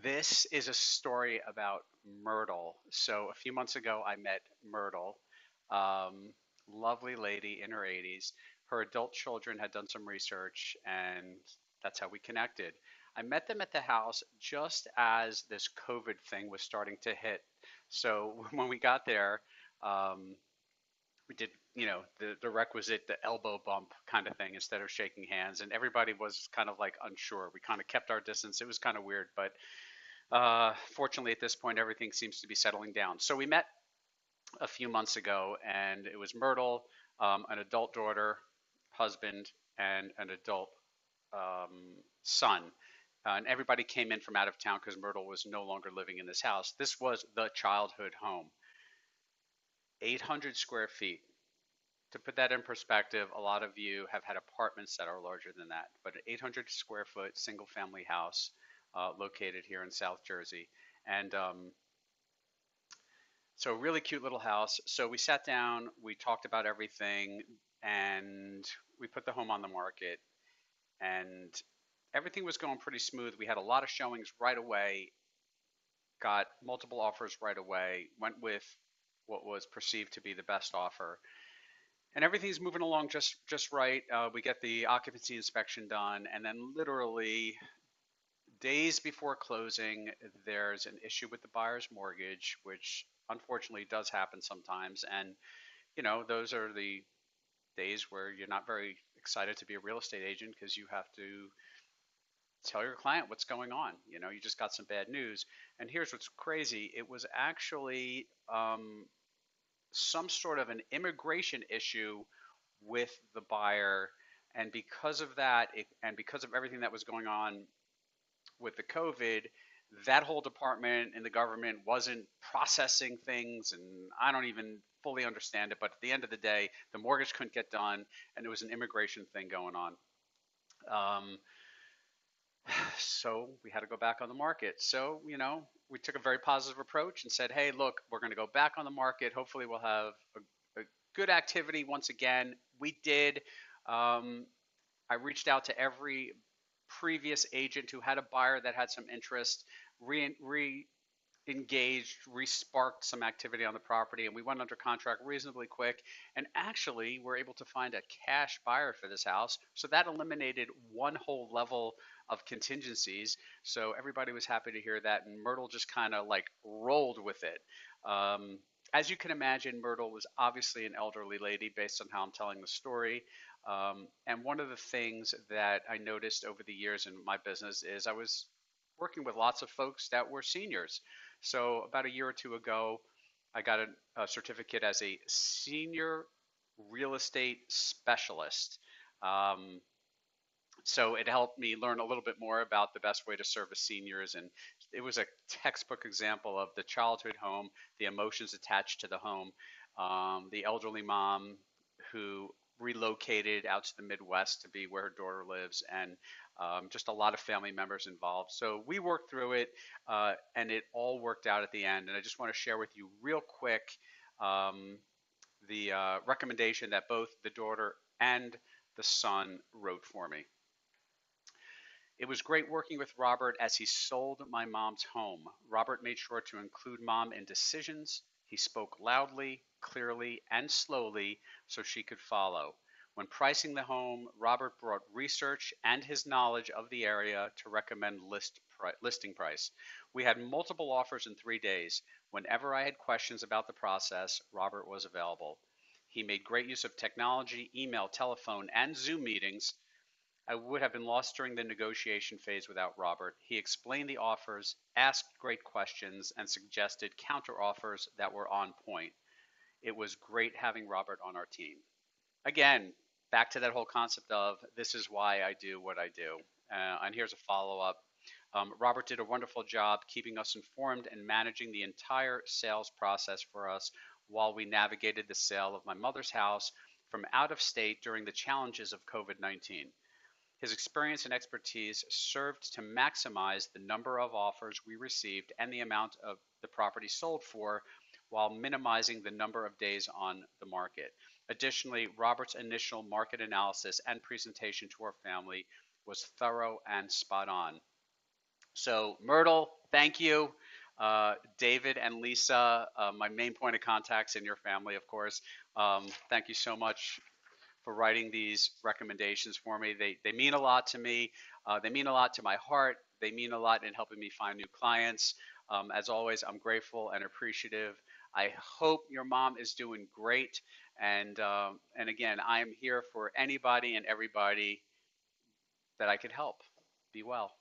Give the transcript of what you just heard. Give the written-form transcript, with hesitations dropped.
This is a story about Myrtle. So a few months ago, I met Myrtle, um, lovely lady in her 80s. Her adult children had done some research, and that's how we connected. I met them at the house just as this COVID thing was starting to hit. So when we got there, um, we did, the requisite, the elbow bump kind of thing instead of shaking hands, and everybody was kind of like unsure. We kind of kept our distance. It was kind of weird, but fortunately, at this point, everything seems to be settling down. So we met a few months ago, and it was Myrtle, an adult daughter, husband, and an adult son. And everybody came in from out of town because Myrtle was no longer living in this house. This was the childhood home, 800 square feet. To put that in perspective, a lot of you have had apartments that are larger than that, but an 800 square foot single family house located here in South Jersey. And so, really cute little house. So, we sat down, we talked about everything, and we put the home on the market. And everything was going pretty smooth. We had a lot of showings right away, got multiple offers right away, went with what was perceived to be the best offer, and everything's moving along just right. We get the occupancy inspection done, and then literally days before closing, there's an issue with the buyer's mortgage, which unfortunately does happen sometimes. And those are the days where you're not very excited to be a real estate agent because you have to tell your client what's going on. You just got some bad news. And here's what's crazy: it was actually some sort of an immigration issue with the buyer. And because of that, and because of everything that was going on with the COVID, that whole department in the government wasn't processing things, and I don't even fully understand it. But at the end of the day, the mortgage couldn't get done, and there was an immigration thing going on. Um, so we had to go back on the market. So, we took a very positive approach and said, hey, look, we're going to go back on the market. Hopefully, we'll have a good activity once again. We did. I reached out to every previous agent who had a buyer that had some interest, engaged, re-sparked some activity on the property, and we went under contract reasonably quick. And actually, we're able to find a cash buyer for this house. So that eliminated one whole level of contingencies. So everybody was happy to hear that, and Myrtle just kind of like rolled with it. As you can imagine, Myrtle was obviously an elderly lady based on how I'm telling the story. And one of the things that I noticed over the years in my business is I was working with lots of folks that were seniors. So about a year or two ago, I got a certificate as a senior real estate specialist. Um, so it helped me learn a little bit more about the best way to service seniors. And it was a textbook example of the childhood home, the emotions attached to the home, the elderly mom who relocated out to the Midwest to be where her daughter lives, and just a lot of family members involved. So we worked through it, and it all worked out at the end. And I just want to share with you real quick um, the recommendation that both the daughter and the son wrote for me. It was great working with Robert as he sold my mom's home. Robert made sure to include mom in decisions. He spoke loudly, clearly, and slowly so she could follow. When pricing the home, Robert brought research and his knowledge of the area to recommend listing price. We had multiple offers in 3 days. Whenever I had questions about the process, Robert was available. He made great use of technology, email, telephone, and Zoom meetings. I would have been lost during the negotiation phase without Robert. He explained the offers, asked great questions, and suggested counteroffers that were on point. It was great having Robert on our team. Again, back to that whole concept of this is why I do what I do. And here's a follow up. Robert did a wonderful job keeping us informed and managing the entire sales process for us while we navigated the sale of my mother's house from out of state during the challenges of COVID-19. His experience and expertise served to maximize the number of offers we received and the amount of the property sold for, while minimizing the number of days on the market. Additionally, Robert's initial market analysis and presentation to our family was thorough and spot on. So Myrtle, thank you. David and Lisa, my main point of contacts in your family, of course. Thank you so much for writing these recommendations for me. They mean a lot to me. They mean a lot to my heart. They mean a lot in helping me find new clients. As always, I'm grateful and appreciative. I hope your mom is doing great. And again, I am here for anybody and everybody that I could help. Be well.